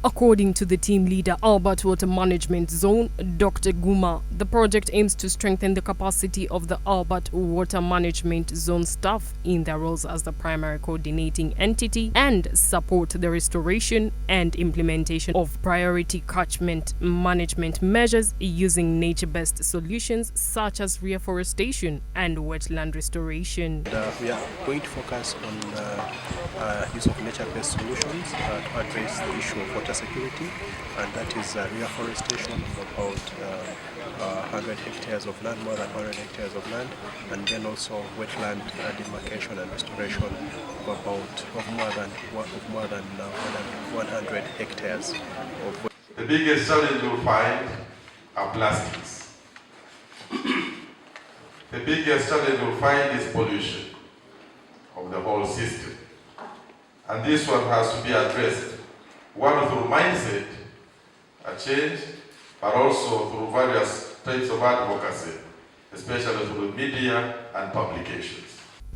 According to the team leader, Albert Water Management Zone, Dr. Guma, the project aims to strengthen the capacity of the Albert Water Management Zone staff in their roles as the primary coordinating entity and support the restoration and implementation of priority catchment management measures using nature-based solutions such as reforestation and wetland restoration. We are going to focus on use of nature-based solutions to address the issue of water security, and that is reforestation of about 100 hectares of land, more than 100 hectares of land, and then also wetland demarcation and restoration of more than 100 hectares of. The biggest challenge you'll find are plastics. The biggest challenge you'll find is pollution of the whole system, and this one has to be addressed. One through mindset, a change, but also through various types of advocacy, especially through media and publications.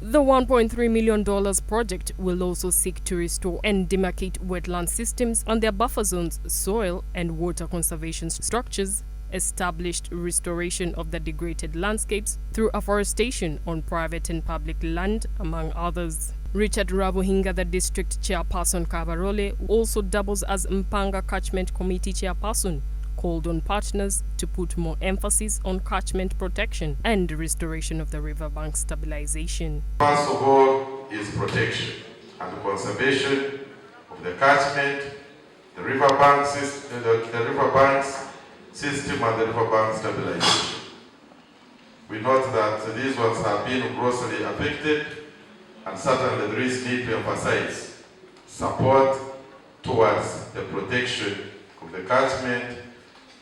The $1.3 million project will also seek to restore and demarcate wetland systems on their buffer zones, soil and water conservation structures, established restoration of the degraded landscapes through afforestation on private and public land, among others. Richard Rabuhinga, the district chairperson Kabarole, also doubles as Mpanga Catchment Committee chairperson, called on partners to put more emphasis on catchment protection and restoration of the riverbank stabilization. First of all is protection and conservation of the catchment, the riverbank system, and the riverbank stabilization. We note that these ones have been grossly affected, and certainly there is need to emphasize support towards the protection of the catchment,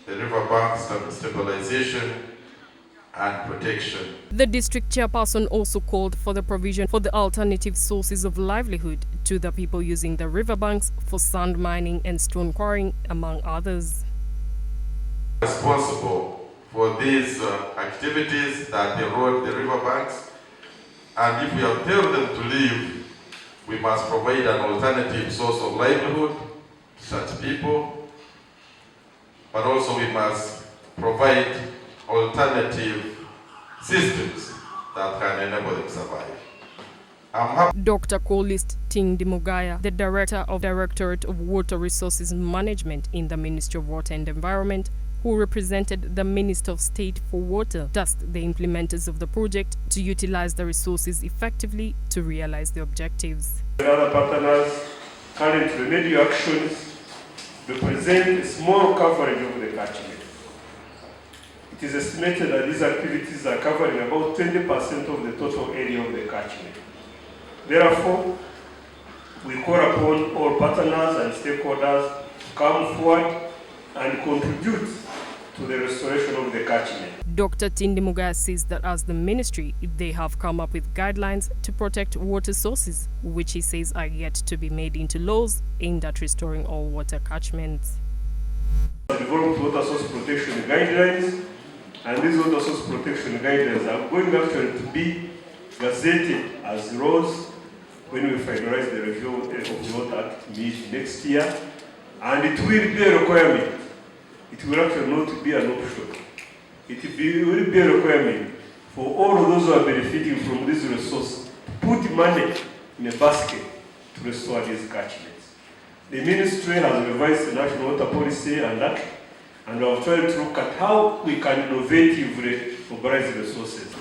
the riverbank stabilization and protection. The district chairperson also called for the provision for the alternative sources of livelihood to the people using the riverbanks for sand mining and stone quarrying, among others. Responsible for these activities that erode the riverbanks, and if we have told them to leave, we must provide an alternative source of livelihood to such people, but also we must provide alternative systems that can enable them to survive. Dr. Kolist Tindimugaya, the Director of Directorate of Water Resources Management in the Ministry of Water and Environment, who represented the Minister of State for Water, tasked the implementers of the project to utilize the resources effectively to realize the objectives. Other partners' current remedial actions represent a small coverage of the catchment. It is estimated that these activities are covering about 20% of the total area of the catchment. Therefore, we call upon all partners and stakeholders to come forward and contribute to the restoration of the catchment. Dr. Tindimugaya says that as the ministry, they have come up with guidelines to protect water sources, which he says are yet to be made into laws aimed at restoring all water catchments. Developed water source protection guidelines, and these water source protection guidelines are going actually to be gazetted as laws when we finalize the review of the Water Act next year, and it will be a requirement. It will actually not be an option. It will be a requirement for all of those who are benefiting from this resource to put money in a basket to restore these catchments. The ministry has revised the national water policy and act, and we have tried to look at how we can innovatively mobilize resources.